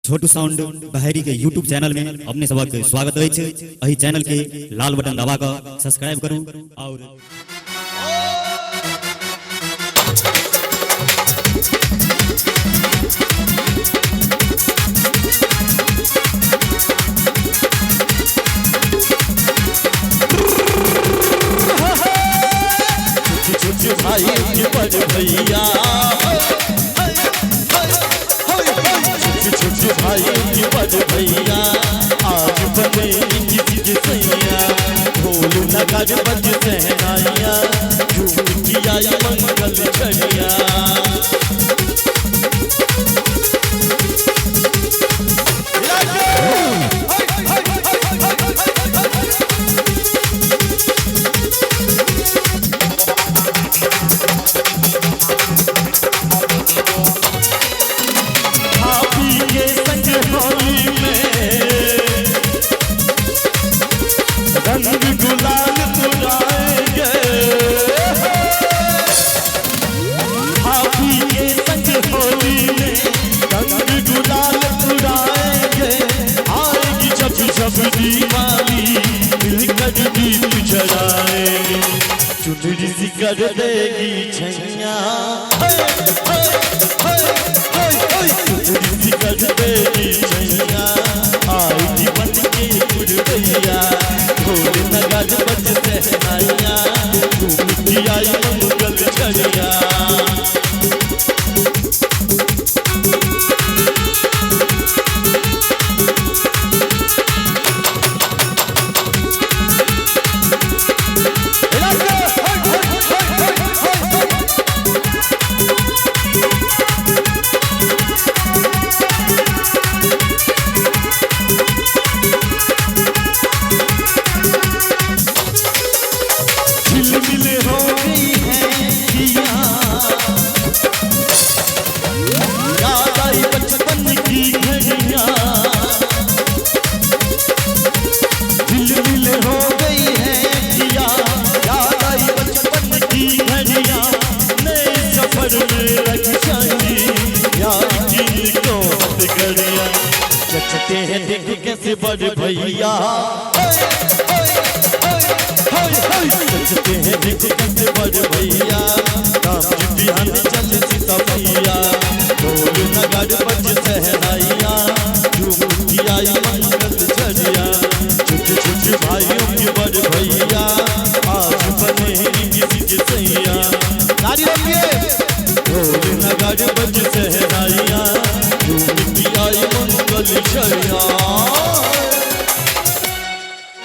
छोटू sound बहरी के YouTube channel में अपने सबक स्वागत है। अही चैनल के लाल बटन दबा कर सब्सक्राइब करूं और भाई भैया भाई भैया आज बने किसी के सैया ढोल नगाड़ बज सहनाइया झूम किया मंगल छड़िया रंग गुलाल उड़ाएंगे हाथी के संग होली में रंग गुलाल उड़ाएंगे आएगी जब जब दीवाली मिलकर दीप जलाएंगे चुनरी सी कर देगी छैया चुनरी सी कर देगी छैया आएगी बन के गुड़ैया ढोल नगाड़ बज सहनाइया झूम किया मंगल छड़िया चचते हैं देख कैसे बड़े भैया चचते हैं देख कैसे बड़े भैया राम जी बिहान चल सीता भैया ढोल नगाड़ बज सहनाइया झूम किया मंगल छड़िया छुट छुट भाइयों के बड़े भैया आज बने किसी के सैया नारी ढोल नगाड़ बज सहनाइया झूम किया मंगल छड़िया।